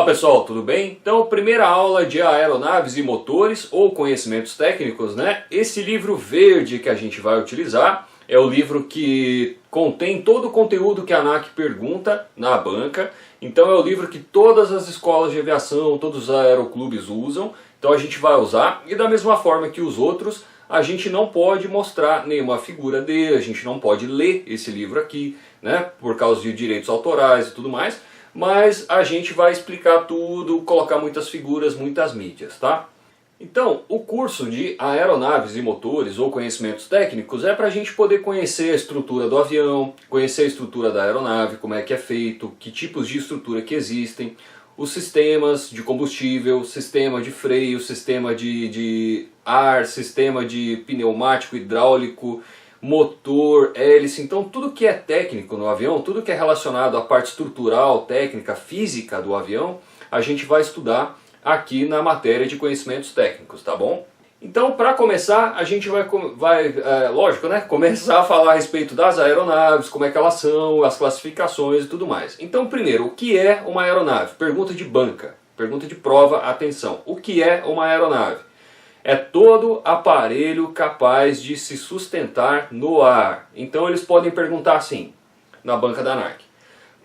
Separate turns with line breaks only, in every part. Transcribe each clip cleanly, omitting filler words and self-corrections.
Olá pessoal, tudo bem? Então, primeira aula de aeronaves e motores ou conhecimentos técnicos, né? Esse livro verde que a gente vai utilizar é o livro que contém todo o conteúdo que a ANAC pergunta na banca. Então é o livro que todas as escolas de aviação, todos os aeroclubes usam. Então a gente vai usar e da mesma forma que os outros, a gente não pode mostrar nenhuma figura dele, a gente não pode ler esse livro aqui, né? Por causa de direitos autorais e tudo mais. Mas a gente vai explicar tudo, colocar muitas figuras, muitas mídias, tá? Então, o curso de aeronaves e motores ou conhecimentos técnicos é para a gente poder conhecer a estrutura do avião, conhecer a estrutura da aeronave, como é que é feito, que tipos de estrutura que existem, os sistemas de combustível, sistema de freio, sistema de ar, sistema de pneumático, hidráulico, motor, hélice. Então tudo que é técnico no avião, tudo que é relacionado à parte estrutural, técnica, física do avião, a gente vai estudar aqui na matéria de conhecimentos técnicos, tá bom? Então, para começar, a gente vai lógico, né, começar a falar a respeito das aeronaves, como é que elas são, as classificações e tudo mais. Então, primeiro, o que é uma aeronave? Pergunta de banca, pergunta de prova, atenção. O que é uma aeronave? É todo aparelho capaz de se sustentar no ar. Então eles podem perguntar assim, na banca da ANAC.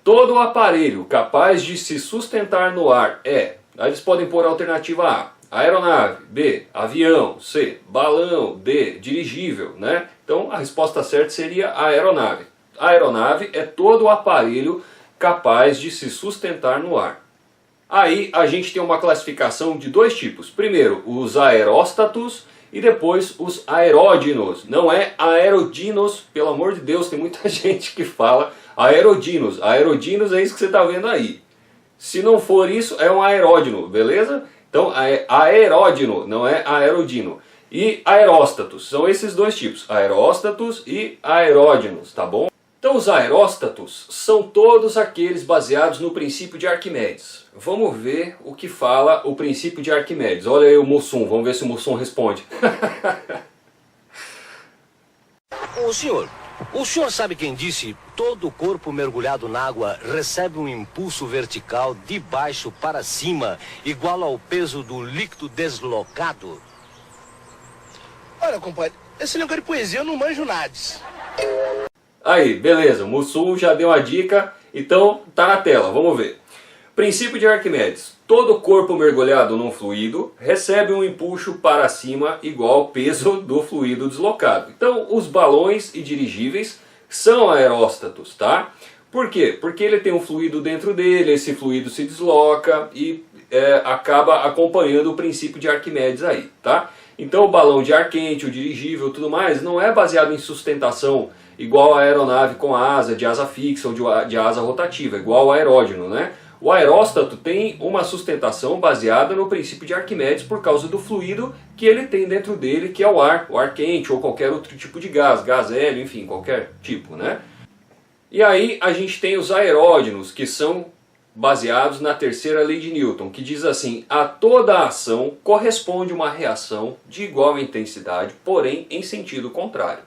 Todo aparelho capaz de se sustentar no ar é... Aí eles podem pôr a alternativa A, aeronave, B, avião, C, balão, D, dirigível, né? Então a resposta certa seria a aeronave. A aeronave é todo aparelho capaz de se sustentar no ar. Aí a gente tem uma classificação de dois tipos. Primeiro, os aeróstatos e depois os aeródinos. Não é aerodinos, pelo amor de Deus, tem muita gente que fala aerodinos. Aerodinos é isso que você está vendo aí. Se não for isso, é um aeródino, beleza? Então, aeródino, não é aerodino. E aeróstatos, são esses dois tipos, aeróstatos e aeródinos, tá bom? Então os aeróstatos são todos aqueles baseados no princípio de Arquimedes. Vamos ver o que fala o princípio de Arquimedes. Olha aí o Mussum, vamos ver se o Mussum responde.
O senhor sabe quem disse todo corpo mergulhado na água recebe um impulso vertical de baixo para cima, igual ao peso do líquido deslocado?
Olha, compadre, esse negócio de poesia eu não manjo nada.
Aí, beleza, o Mussum já deu uma dica, então tá na tela, vamos ver. Princípio de Arquimedes. Todo corpo mergulhado num fluido recebe um impulso para cima igual ao peso do fluido deslocado. Então os balões e dirigíveis são aeróstatos, tá? Por quê? Porque ele tem um fluido dentro dele, esse fluido se desloca e acaba acompanhando o princípio de Arquimedes aí, tá? Então o balão de ar quente, o dirigível, tudo mais, não é baseado em sustentação igual a aeronave com asa, de asa fixa ou de asa rotativa, igual ao aeródino, né? O aeróstato tem uma sustentação baseada no princípio de Arquimedes por causa do fluido que ele tem dentro dele, que é o ar quente ou qualquer outro tipo de gás hélio, enfim, qualquer tipo, né? E aí a gente tem os aeródinos, que são baseados na terceira lei de Newton, que diz assim: a toda ação corresponde uma reação de igual intensidade, porém em sentido contrário.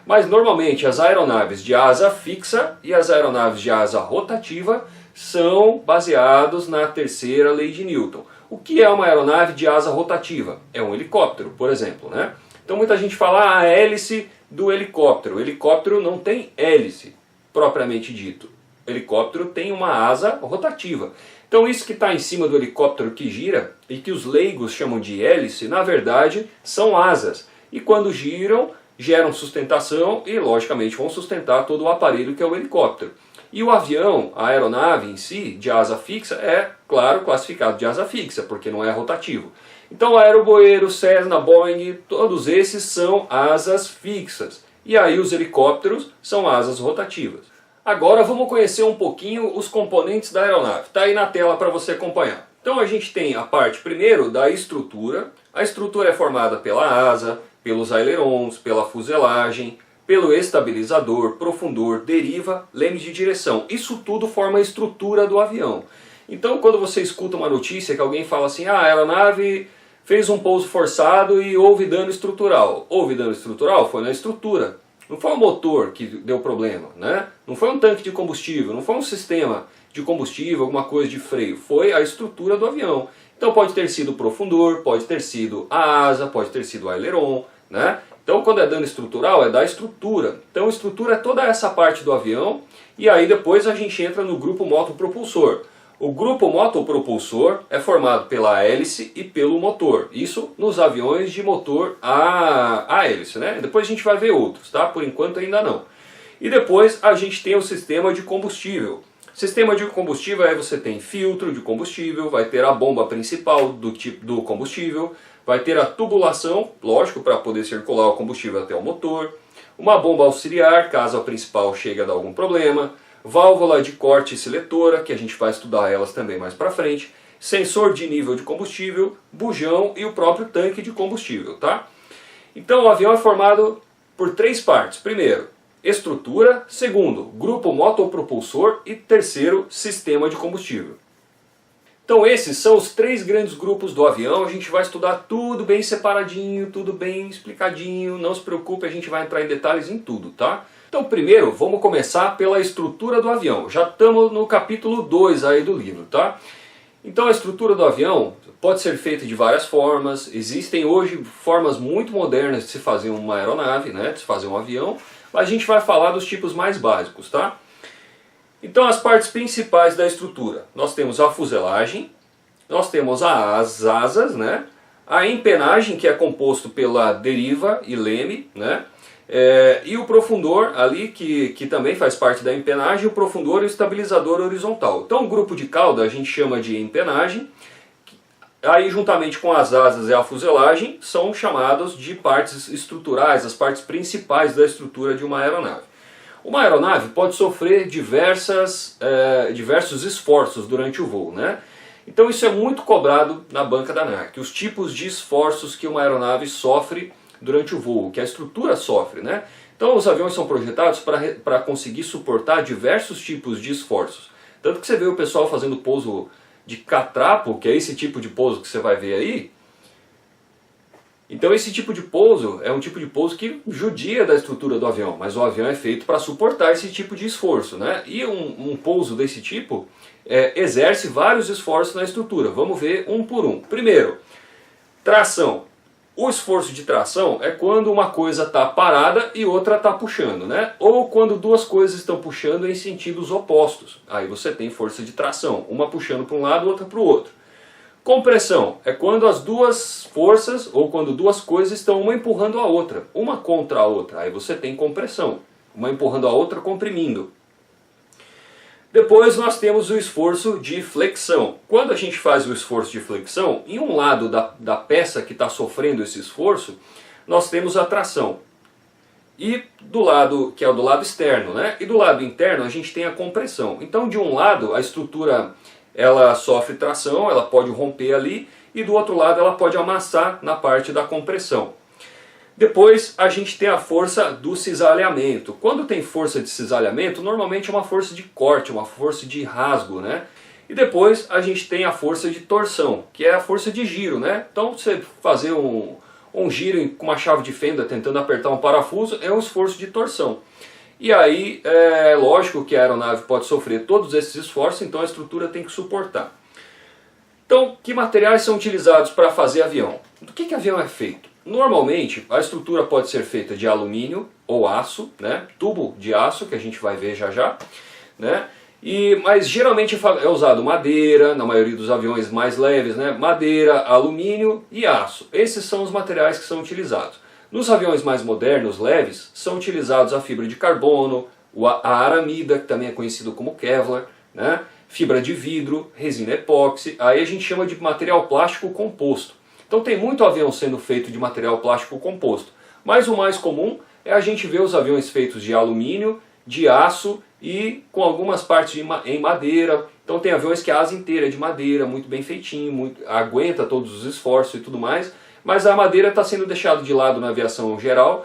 Mas normalmente as aeronaves de asa fixa e as aeronaves de asa rotativa são baseados na terceira lei de Newton. O que é uma aeronave de asa rotativa? É um helicóptero, por exemplo, né? Então muita gente fala a hélice do helicóptero. O helicóptero não tem hélice, propriamente dito. O helicóptero tem uma asa rotativa. Então isso que está em cima do helicóptero que gira e que os leigos chamam de hélice, na verdade são asas. E quando giram, geram sustentação e, logicamente, vão sustentar todo o aparelho que é o helicóptero. E o avião, a aeronave em si, de asa fixa, é, claro, classificado de asa fixa, porque não é rotativo. Então, Aeroboeiro, Cessna, Boeing, todos esses são asas fixas. E aí os helicópteros são asas rotativas. Agora vamos conhecer um pouquinho os componentes da aeronave. Está aí na tela para você acompanhar. Então a gente tem a parte, primeiro, da estrutura. A estrutura é formada pela asa, pelos ailerons, pela fuselagem, pelo estabilizador, profundor, deriva, leme de direção. Isso tudo forma a estrutura do avião. Então quando você escuta uma notícia que alguém fala assim, a aeronave fez um pouso forçado e houve dano estrutural. Houve dano estrutural? Foi na estrutura. Não foi o motor que deu problema, né? Não foi um tanque de combustível, não foi um sistema de combustível, alguma coisa de freio. Foi a estrutura do avião. Então pode ter sido o profundor, pode ter sido a asa, pode ter sido o aileron, né? Então quando é dano estrutural é da estrutura. Então estrutura é toda essa parte do avião e aí depois a gente entra no grupo motopropulsor. O grupo motopropulsor é formado pela hélice e pelo motor. Isso nos aviões de motor a hélice, né? Depois a gente vai ver outros, tá? Por enquanto ainda não. E depois a gente tem o sistema de combustível. Sistema de combustível aí você tem filtro de combustível, vai ter a bomba principal do tipo do combustível, vai ter a tubulação, lógico, para poder circular o combustível até o motor, uma bomba auxiliar, caso a principal chegue a dar algum problema, válvula de corte e seletora, que a gente vai estudar elas também mais para frente, sensor de nível de combustível, bujão e o próprio tanque de combustível, tá? Então o avião é formado por três partes. Primeiro, estrutura. Segundo, grupo motopropulsor. E terceiro, sistema de combustível. Então esses são os três grandes grupos do avião. A gente vai estudar tudo bem separadinho, tudo bem explicadinho. Não se preocupe, a gente vai entrar em detalhes em tudo, tá? Então primeiro, vamos começar pela estrutura do avião. Já estamos no capítulo 2 aí do livro, tá? Então a estrutura do avião pode ser feita de várias formas. Existem hoje formas muito modernas de se fazer uma aeronave, né? De se fazer um avião. Mas a gente vai falar dos tipos mais básicos, tá? Então as partes principais da estrutura. Nós temos a fuselagem, nós temos as asas, né? A empenagem, que é composto pela deriva e leme, né? E o profundor ali, que também faz parte da empenagem, o profundor e o estabilizador horizontal. Então o grupo de cauda a gente chama de empenagem, aí juntamente com as asas e a fuselagem são chamados de partes estruturais, as partes principais da estrutura de uma aeronave. Uma aeronave pode sofrer diversos esforços durante o voo, né? Então isso é muito cobrado na banca da ANAC, os tipos de esforços que uma aeronave sofre durante o voo, que a estrutura sofre, né? Então os aviões são projetados para conseguir suportar diversos tipos de esforços. Tanto que você vê o pessoal fazendo pouso de catrapo, que é esse tipo de pouso que você vai ver aí. Então esse tipo de pouso é um tipo de pouso que judia da estrutura do avião, mas o avião é feito para suportar esse tipo de esforço, né? E um pouso desse tipo exerce vários esforços na estrutura. Vamos ver um por um. Primeiro, tração. O esforço de tração é quando uma coisa está parada e outra está puxando, né? Ou quando duas coisas estão puxando em sentidos opostos. Aí você tem força de tração, uma puxando para um lado, outra para o outro. Compressão é quando as duas forças, ou quando duas coisas estão uma empurrando a outra, uma contra a outra. Aí você tem compressão, uma empurrando a outra, comprimindo. Depois nós temos o esforço de flexão. Quando a gente faz o esforço de flexão, em um lado da peça que está sofrendo esse esforço, nós temos a tração. E do lado, que é o do lado externo, né? E do lado interno a gente tem a compressão. Então de um lado a estrutura ela sofre tração, ela pode romper ali, e do outro lado ela pode amassar na parte da compressão. Depois a gente tem a força do cisalhamento. Quando tem força de cisalhamento, normalmente é uma força de corte, uma força de rasgo, né? E depois a gente tem a força de torção, que é a força de giro, né? Então você fazer um giro com uma chave de fenda tentando apertar um parafuso é um esforço de torção. E aí é lógico que a aeronave pode sofrer todos esses esforços, então a estrutura tem que suportar. Então, que materiais são utilizados para fazer avião? Do que avião é feito? Normalmente, a estrutura pode ser feita de alumínio ou aço, né? Tubo de aço, que a gente vai ver já já, né? Mas geralmente é usado madeira, na maioria dos aviões mais leves, né? Madeira, alumínio e aço. Esses são os materiais que são utilizados. Nos aviões mais modernos, leves, são utilizados a fibra de carbono, a aramida, que também é conhecido como Kevlar, né? Fibra de vidro, resina epóxi, aí a gente chama de material plástico composto. Então tem muito avião sendo feito de material plástico composto, mas o mais comum é a gente ver os aviões feitos de alumínio, de aço e com algumas partes em madeira. Então tem aviões que a asa inteira é de madeira, muito bem feitinho, aguenta todos os esforços e tudo mais, mas a madeira está sendo deixada de lado na aviação geral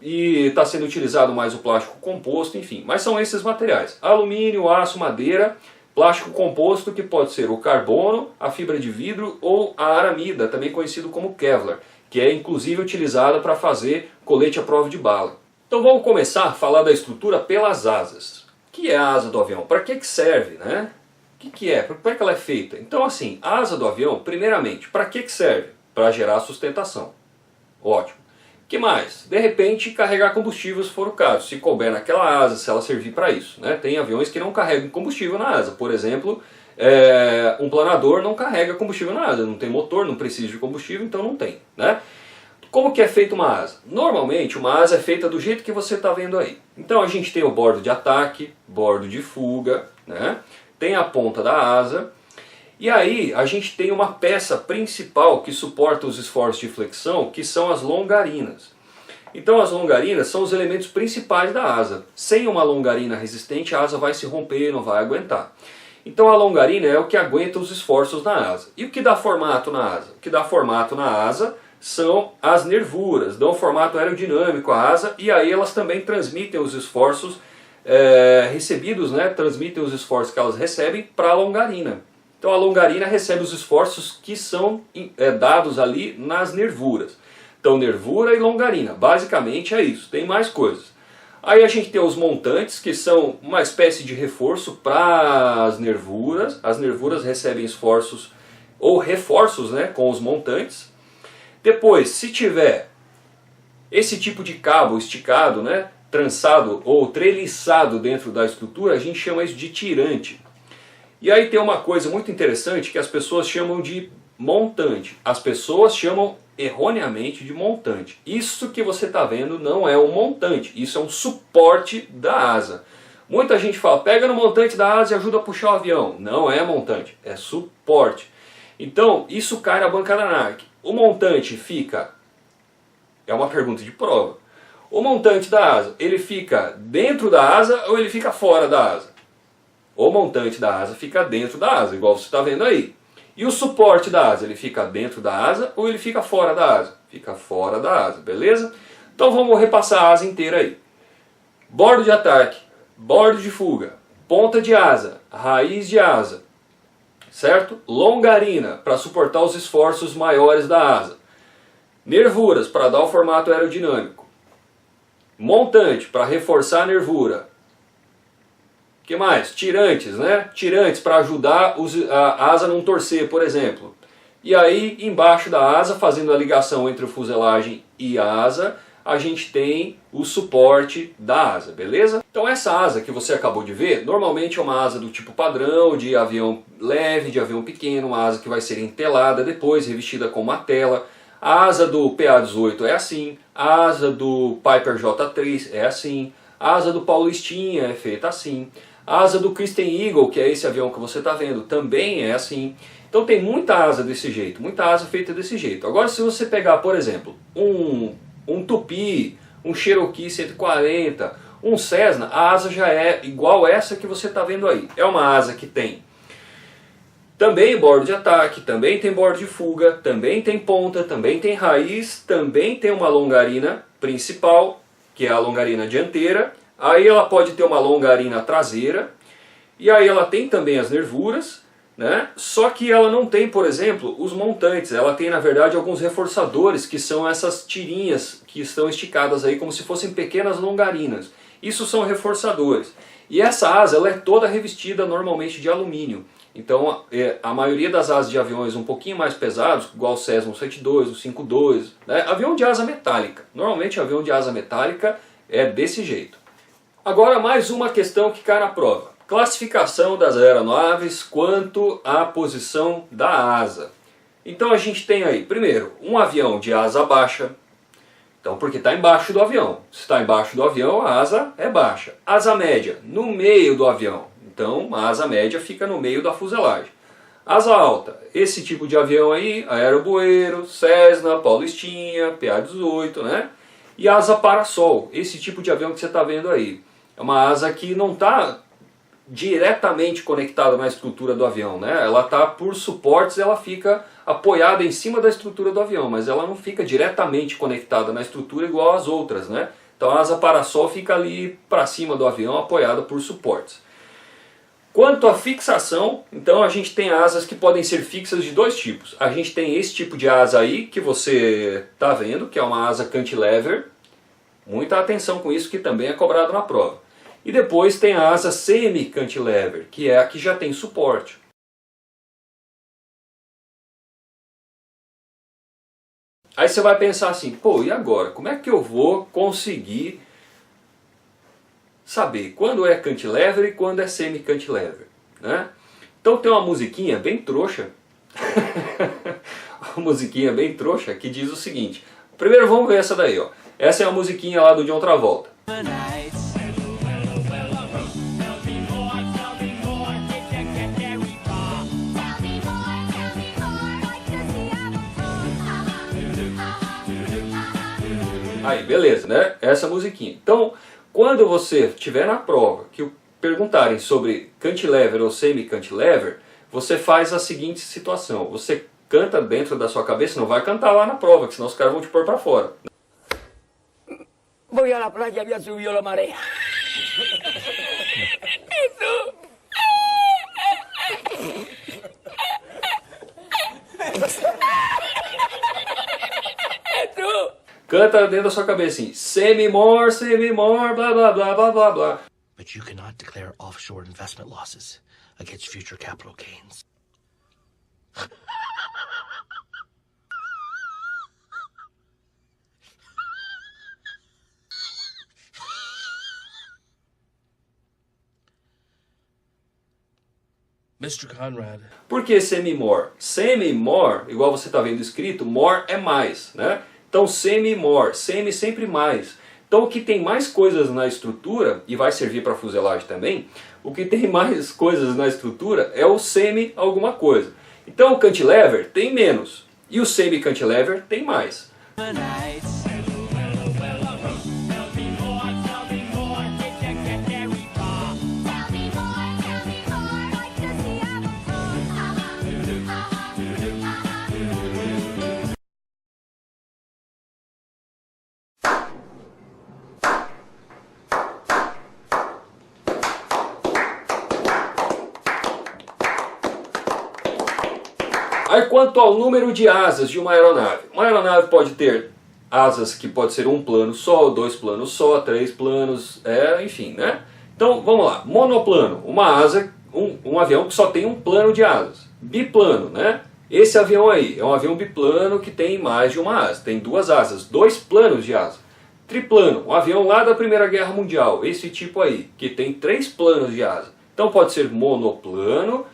e está sendo utilizado mais o plástico composto, enfim. Mas são esses materiais: alumínio, aço, madeira, plástico composto, que pode ser o carbono, a fibra de vidro ou a aramida, também conhecido como Kevlar, que é inclusive utilizada para fazer colete à prova de bala. Então vamos começar a falar da estrutura pelas asas. O que é a asa do avião? Para que serve, né? O que é? Para que ela é feita? Então assim, a asa do avião, primeiramente, para que serve? Para gerar sustentação. Ótimo. O que mais? De repente carregar combustível se for o caso, se couber naquela asa, se ela servir para isso, né? Tem aviões que não carregam combustível na asa, por exemplo, um planador não carrega combustível na asa, não tem motor, não precisa de combustível, então não tem, né? Como que é feita uma asa? Normalmente uma asa é feita do jeito que você está vendo aí. Então a gente tem o bordo de ataque, bordo de fuga, né? Tem a ponta da asa, e aí a gente tem uma peça principal que suporta os esforços de flexão, que são as longarinas. Então as longarinas são os elementos principais da asa. Sem uma longarina resistente a asa vai se romper, não vai aguentar. Então a longarina é o que aguenta os esforços na asa. E o que dá formato na asa? O que dá formato na asa são as nervuras, dão formato aerodinâmico à asa, e aí elas também transmitem os esforços recebidos, né? Transmitem os esforços que elas recebem para a longarina. Então a longarina recebe os esforços que são dados ali nas nervuras. Então nervura e longarina, basicamente é isso, tem mais coisas. Aí a gente tem os montantes, que são uma espécie de reforço para as nervuras recebem esforços ou reforços, né, com os montantes. Depois, se tiver esse tipo de cabo esticado, né, trançado ou treliçado dentro da estrutura, a gente chama isso de tirante. E aí tem uma coisa muito interessante que as pessoas chamam de montante. As pessoas chamam erroneamente de montante. Isso que você está vendo não é um montante, isso é um suporte da asa. Muita gente fala, pega no montante da asa e ajuda a puxar o avião. Não é montante, é suporte. Então, isso cai na banca da ANAC. O montante fica... É uma pergunta de prova. O montante da asa, ele fica dentro da asa ou ele fica fora da asa? O montante da asa fica dentro da asa, igual você está vendo aí. E o suporte da asa, ele fica dentro da asa ou ele fica fora da asa? Fica fora da asa, beleza? Então vamos repassar a asa inteira aí. Bordo de ataque, bordo de fuga, ponta de asa, raiz de asa, certo? Longarina, para suportar os esforços maiores da asa. Nervuras, para dar o formato aerodinâmico. Montante, para reforçar a nervura. O que mais? Tirantes, né? Tirantes para ajudar a asa a não torcer, por exemplo. E aí, embaixo da asa, fazendo a ligação entre o fuselagem e a asa, a gente tem o suporte da asa, beleza? Então essa asa que você acabou de ver, normalmente é uma asa do tipo padrão, de avião leve, de avião pequeno, uma asa que vai ser entelada depois, revestida com uma tela. A asa do PA-18 é assim, a asa do Piper J3 é assim, a asa do Paulistinha é feita assim, a asa do Christen Eagle, que é esse avião que você está vendo, também é assim. Então tem muita asa desse jeito, muita asa feita desse jeito. Agora se você pegar, por exemplo, um Tupi, um Cherokee 140, um Cessna, a asa já é igual essa que você está vendo aí. É uma asa que tem também bordo de ataque, também tem bordo de fuga, também tem ponta, também tem raiz, também tem uma longarina principal, que é a longarina dianteira. Aí ela pode ter uma longarina traseira, e aí ela tem também as nervuras, né? Só que ela não tem, por exemplo, os montantes. Ela tem, na verdade, alguns reforçadores, que são essas tirinhas que estão esticadas aí como se fossem pequenas longarinas. Isso são reforçadores. E essa asa ela é toda revestida normalmente de alumínio. Então a maioria das asas de aviões um pouquinho mais pesados, igual o Cessna 172, o 52, né? Avião de asa metálica. Normalmente avião de asa metálica é desse jeito. Agora mais uma questão que cai na prova. Classificação das aeronaves quanto à posição da asa. Então a gente tem aí, primeiro, um avião de asa baixa. Então porque está embaixo do avião. Se está embaixo do avião, a asa é baixa. Asa média, no meio do avião. Então a asa média fica no meio da fuselagem. Asa alta, esse tipo de avião aí, Aerobueiro, Cessna, Paulistinha, PA-18, né? E asa parasol, esse tipo de avião que você está vendo aí. É uma asa que não está diretamente conectada na estrutura do avião, né? Ela está por suportes, ela fica apoiada em cima da estrutura do avião, mas ela não fica diretamente conectada na estrutura igual às outras, né? Então a asa parasol fica ali para cima do avião, apoiada por suportes. Quanto à fixação, então a gente tem asas que podem ser fixas de dois tipos. A gente tem esse tipo de asa aí, que você está vendo, que é uma asa cantilever, Muita atenção com isso, que também é cobrado na prova. E depois tem a asa semi-cantilever, que é a que já tem suporte. Aí você vai pensar assim, pô, e agora? Como é que eu vou conseguir saber quando é cantilever e quando é semi-cantilever, né? Então tem uma musiquinha bem trouxa, uma musiquinha bem trouxa que diz o seguinte. Primeiro vamos ver essa daí, ó. Essa é a musiquinha lá do John Travolta. Aí, beleza, né? Essa musiquinha. Então, quando você estiver na prova, que perguntarem sobre cantilever ou semi-cantilever, você faz a seguinte situação. Você canta dentro da sua cabeça, não vai cantar lá na prova, que senão os caras vão te pôr pra fora.
Voy a la playa, había subido la marea.
Canta dentro da sua cabeça assim, semi-more, blá blá blá blá blá blá.
But you cannot declare offshore investment losses against future capital gains. Mr. Conrad.
Por que semi-more? Semi-more, igual você está vendo escrito, more é mais, né? Então semi-more, semi sempre mais. Então o que tem mais coisas na estrutura, e vai servir para fuselagem também, o que tem mais coisas na estrutura é o semi alguma coisa. Então o cantilever tem menos, e o semi-cantilever tem mais. Aí quanto ao número de asas de uma aeronave pode ter asas que pode ser um plano só, dois planos só, três planos, enfim, né? Então vamos lá, monoplano, uma asa, um avião que só tem um plano de asas. Biplano, né? Esse avião aí é um avião biplano que tem mais de uma asa, tem duas asas, dois planos de asa. Triplano, um avião lá da Primeira Guerra Mundial, esse tipo aí, que tem três planos de asa. Então pode ser monoplano,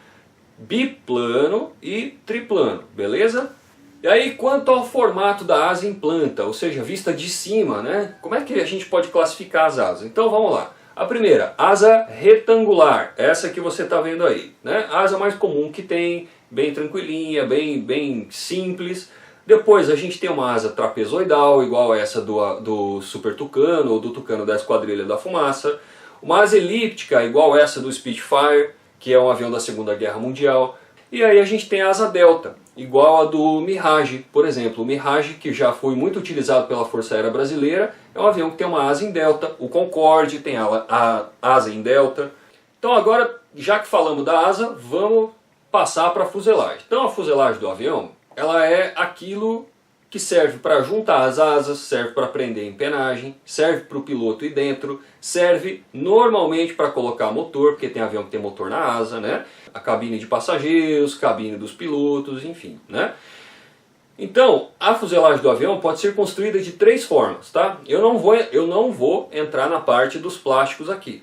biplano e triplano, beleza? E aí quanto ao formato da asa em planta, ou seja, vista de cima, né? Como é que a gente pode classificar as asas? Então vamos lá. A primeira, asa retangular, essa que você está vendo aí, né? A asa mais comum que tem, bem tranquilinha, bem simples. Depois a gente tem uma asa trapezoidal, igual essa do Super Tucano ou do Tucano da Esquadrilha da Fumaça. Uma asa elíptica, igual essa do Spitfire, que é um avião da Segunda Guerra Mundial. E aí a gente tem a asa delta, igual a do Mirage, por exemplo. O Mirage, que já foi muito utilizado pela Força Aérea Brasileira, é um avião que tem uma asa em delta. O Concorde tem a asa em delta. Então agora, já que falamos da asa, vamos passar para a fuselagem. Então a fuselagem do avião, ela é aquilo que serve para juntar as asas, serve para prender a empenagem, serve para o piloto ir dentro, serve normalmente para colocar motor, porque tem avião que tem motor na asa, né? A cabine de passageiros, cabine dos pilotos, enfim, né? Então, a fuselagem do avião pode ser construída de três formas, tá? Eu não vou entrar na parte dos plásticos aqui,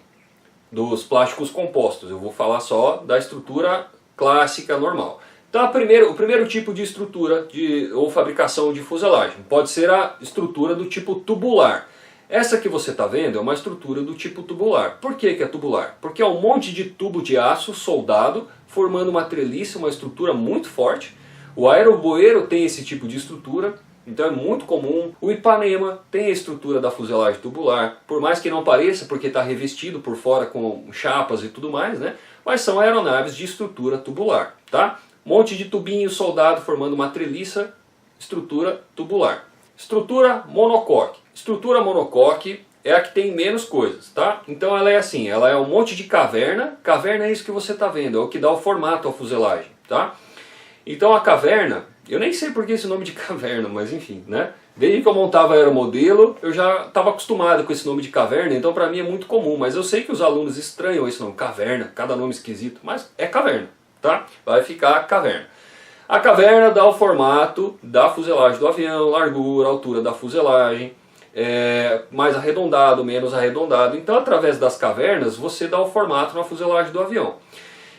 dos plásticos compostos, eu vou falar só da estrutura clássica normal. Então o primeiro tipo de estrutura ou fabricação de fuselagem pode ser a estrutura do tipo tubular. Essa que você está vendo é uma estrutura do tipo tubular. Por que é tubular? Porque é um monte de tubo de aço soldado formando uma treliça, uma estrutura muito forte. O aerobueiro tem esse tipo de estrutura, então é muito comum. O Ipanema tem a estrutura da fuselagem tubular, por mais que não pareça, porque está revestido por fora com chapas e tudo mais, né? Mas são aeronaves de estrutura tubular, tá? Monte de tubinho soldado formando uma treliça, estrutura tubular. Estrutura monocoque. Estrutura monocoque é a que tem menos coisas, tá? Então ela é assim, ela é um monte de caverna. Caverna é isso que você está vendo, é o que dá o formato à fuselagem, tá? Então a caverna, Eu nem sei por que esse nome de caverna, mas enfim, né? Desde que eu montava aeromodelo, eu já estava acostumado com esse nome de caverna, então para mim é muito comum. Mas eu sei que os alunos estranham esse nome, caverna, cada nome esquisito, mas é caverna, tá? Vai ficar caverna. A caverna dá o formato da fuselagem do avião, largura, altura da fuselagem, mais arredondado, menos arredondado. Então através das cavernas você dá o formato na fuselagem do avião.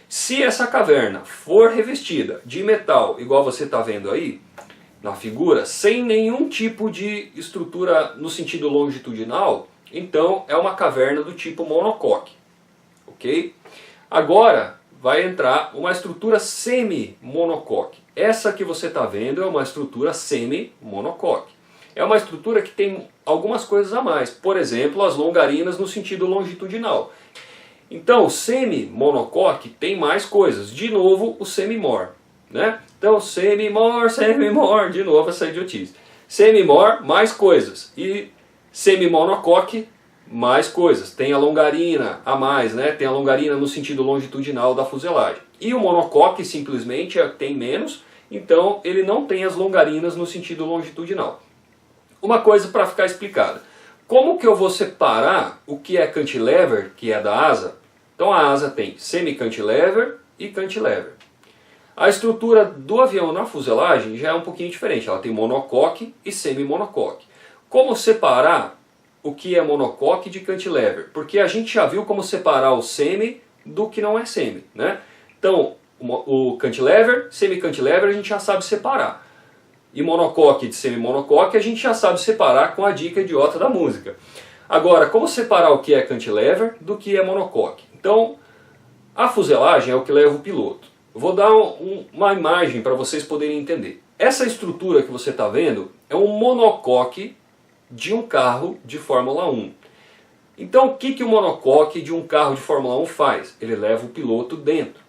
Se essa caverna for revestida de metal, igual você está vendo aí, na figura, sem nenhum tipo de estrutura no sentido longitudinal, então é uma caverna do tipo monocoque, ok? Agora vai entrar uma estrutura semi-monocoque. Essa que você está vendo é uma estrutura semi-monocoque. É uma estrutura que tem algumas coisas a mais, por exemplo, as longarinas no sentido longitudinal. Então o semi-monocoque tem mais coisas, de novo o semi-more, né? Então semi-more, de novo essa idiotice. Semi-more, mais coisas. E semi-monocoque, mais coisas. Tem a longarina a mais, né? Tem a longarina no sentido longitudinal da fuselagem. E o monocoque simplesmente tem menos, então ele não tem as longarinas no sentido longitudinal. Uma coisa para ficar explicada. Como que eu vou separar o que é cantilever, que é da asa? Então a asa tem semi-cantilever e cantilever. A estrutura do avião na fuselagem já é um pouquinho diferente. Ela tem monocoque e semi-monocoque. Como separar o que é monocoque de cantilever? Porque a gente já viu como separar o semi do que não é semi, né? Então o cantilever, semi-cantilever a gente já sabe separar. E monocoque de semi-monocoque a gente já sabe separar com a dica idiota da música. Agora, como separar o que é cantilever do que é monocoque? Então, a fuselagem é o que leva o piloto. Eu vou dar uma imagem para vocês poderem entender. Essa estrutura que você está vendo é um monocoque de um carro de Fórmula 1. Então, o que o monocoque de um carro de Fórmula 1 faz? Ele leva o piloto dentro.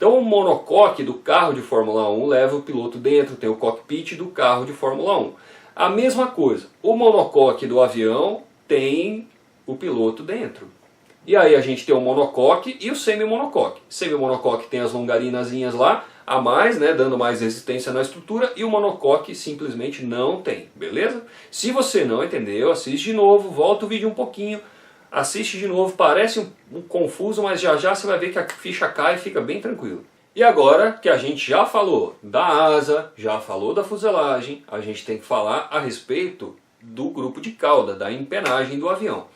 Então o monocoque do carro de Fórmula 1 leva o piloto dentro, tem o cockpit do carro de Fórmula 1. A mesma coisa, o monocoque do avião tem o piloto dentro. E aí a gente tem o monocoque e o semi-monocoque. O semi-monocoque tem as longarinazinhas lá, a mais, né, dando mais resistência na estrutura, e o monocoque simplesmente não tem, beleza? Se você não entendeu, assiste de novo, volta o vídeo um pouquinho, assiste de novo, parece um confuso, mas já já você vai ver que a ficha cai e fica bem tranquilo. E agora que a gente já falou da asa, já falou da fuselagem, a gente tem que falar a respeito do grupo de cauda, da empenagem do avião.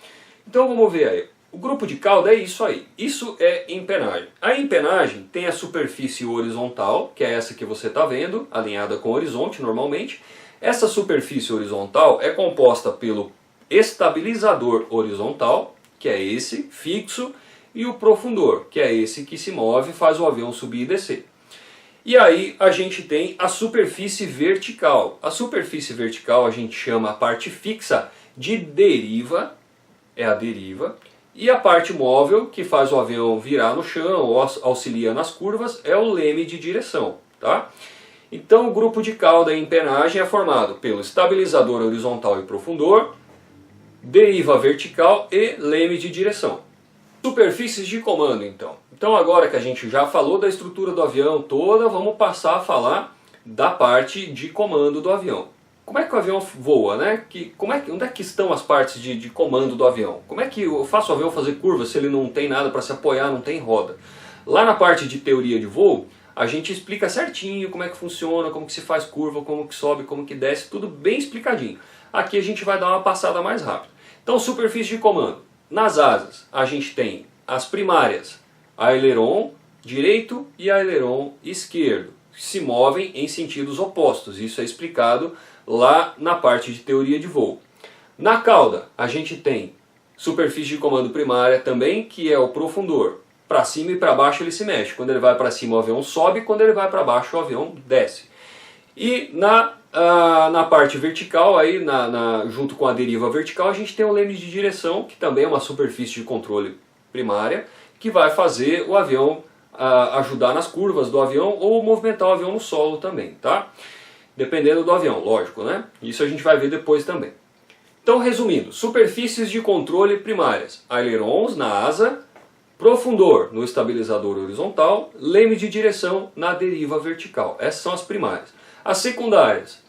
Então vamos ver aí. O grupo de cauda é isso aí. Isso é empenagem. A empenagem tem a superfície horizontal, que é essa que você está vendo, alinhada com o horizonte normalmente. Essa superfície horizontal é composta pelo estabilizador horizontal, que é esse, fixo, e o profundor, que é esse que se move e faz o avião subir e descer. E aí a gente tem a superfície vertical. A superfície vertical a gente chama a parte fixa de deriva, é a deriva, e a parte móvel, que faz o avião virar no chão ou auxilia nas curvas, é o leme de direção, tá? Então o grupo de cauda e empenagem é formado pelo estabilizador horizontal e profundor, deriva vertical e leme de direção. Superfícies de comando então. Então agora que a gente já falou da estrutura do avião toda, vamos passar a falar da parte de comando do avião. Como é que o avião voa, né? Onde é que estão as partes de comando do avião? Como é que eu faço o avião fazer curva se ele não tem nada para se apoiar, não tem roda? Lá na parte de teoria de voo, a gente explica certinho como é que funciona, como que se faz curva, como que sobe, como que desce, tudo bem explicadinho. Aqui a gente vai dar uma passada mais rápida. Então, superfície de comando. Nas asas, a gente tem as primárias, aileron direito e aileron esquerdo, que se movem em sentidos opostos. Isso é explicado lá na parte de teoria de voo. Na cauda, a gente tem superfície de comando primária também, que é o profundor. Para cima e para baixo ele se mexe. Quando ele vai para cima o avião sobe, quando ele vai para baixo o avião desce. E na parte vertical, aí, junto com a deriva vertical, a gente tem o leme de direção, que também é uma superfície de controle primária, que vai fazer o avião ajudar nas curvas do avião ou movimentar o avião no solo também, tá? Dependendo do avião, lógico, né? Isso a gente vai ver depois também. Então, resumindo, superfícies de controle primárias. Ailerons na asa, Profundor no estabilizador horizontal, leme de direção na deriva vertical. Essas são as primárias. As secundárias,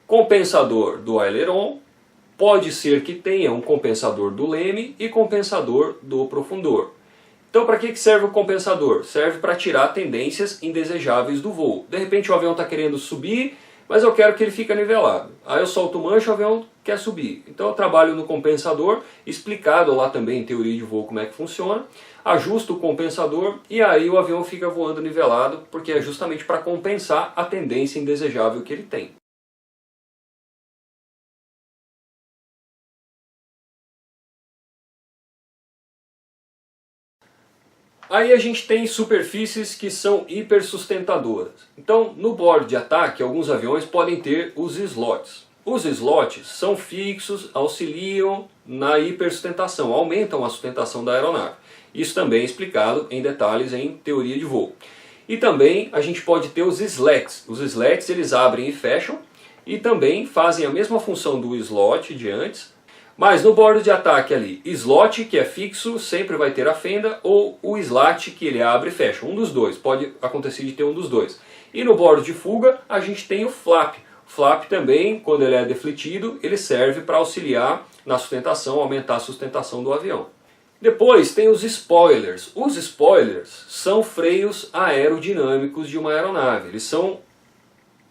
compensador do aileron, pode ser que tenha um compensador do leme e compensador do profundor. Então para que serve o compensador? Serve para tirar tendências indesejáveis do voo. De repente o avião está querendo subir, mas eu quero que ele fique nivelado. Aí eu solto o manche, o avião quer subir. Então eu trabalho no compensador, explicado lá também em teoria de voo como é que funciona. Ajusto o compensador e aí o avião fica voando nivelado, porque é justamente para compensar a tendência indesejável que ele tem. Aí a gente tem superfícies que são hipersustentadoras. Então, no bordo de ataque, alguns aviões podem ter os slots. Os slots são fixos, auxiliam na hipersustentação, aumentam a sustentação da aeronave. Isso também é explicado em detalhes em teoria de voo. E também a gente pode ter os slats. Os slats eles abrem e fecham e também fazem a mesma função do slot de antes. Mas no bordo de ataque ali, slot que é fixo, sempre vai ter a fenda, ou o slat que ele abre e fecha, um dos dois, pode acontecer de ter um dos dois. E no bordo de fuga a gente tem o flap. O flap também, quando ele é defletido, ele serve para auxiliar na sustentação, aumentar a sustentação do avião. Depois tem os spoilers. Os spoilers são freios aerodinâmicos de uma aeronave. Eles são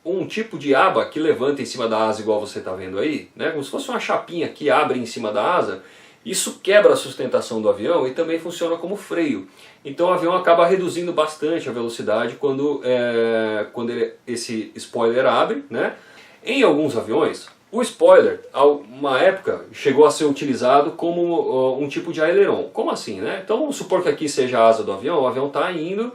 um tipo de aba que levanta em cima da asa, igual você está vendo aí, né? Como se fosse uma chapinha que abre em cima da asa. Isso quebra a sustentação do avião e também funciona como freio. Então o avião acaba reduzindo bastante a velocidade quando esse spoiler abre, né? Em alguns aviões, o spoiler, a uma época, chegou a ser utilizado como um tipo de aileron. Como assim, né? Então vamos supor que aqui seja a asa do avião, o avião está indo,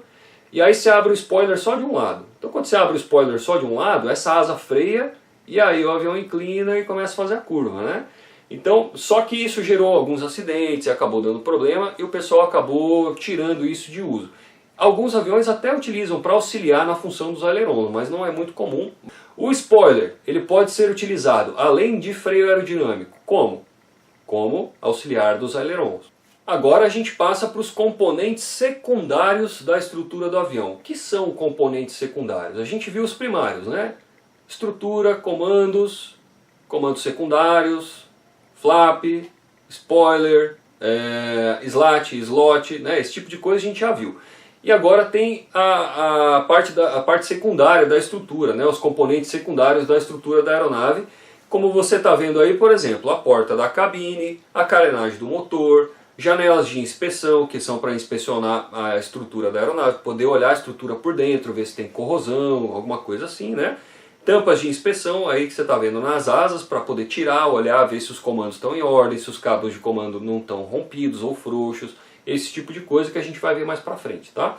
e aí você abre o spoiler só de um lado. Então quando você abre o spoiler só de um lado, essa asa freia e aí o avião inclina e começa a fazer a curva, né? Então, só que isso gerou alguns acidentes, acabou dando problema e o pessoal acabou tirando isso de uso. Alguns aviões até utilizam para auxiliar na função dos ailerons, mas não é muito comum. O spoiler, ele pode ser utilizado além de freio aerodinâmico. Como? Como auxiliar dos ailerons. Agora a gente passa para os componentes secundários da estrutura do avião. O que são componentes secundários? A gente viu os primários, né? Estrutura, comandos secundários, flap, spoiler, slat, slot, né? Esse tipo de coisa a gente já viu. E agora tem a parte secundária da estrutura, né? Os componentes secundários da estrutura da aeronave. Como você está vendo aí, por exemplo, a porta da cabine, a carenagem do motor, janelas de inspeção, que são para inspecionar a estrutura da aeronave, poder olhar a estrutura por dentro, ver se tem corrosão, alguma coisa assim, né? Tampas de inspeção aí que você está vendo nas asas, para poder tirar, olhar, ver se os comandos estão em ordem, se os cabos de comando não estão rompidos ou frouxos, esse tipo de coisa que a gente vai ver mais para frente, tá?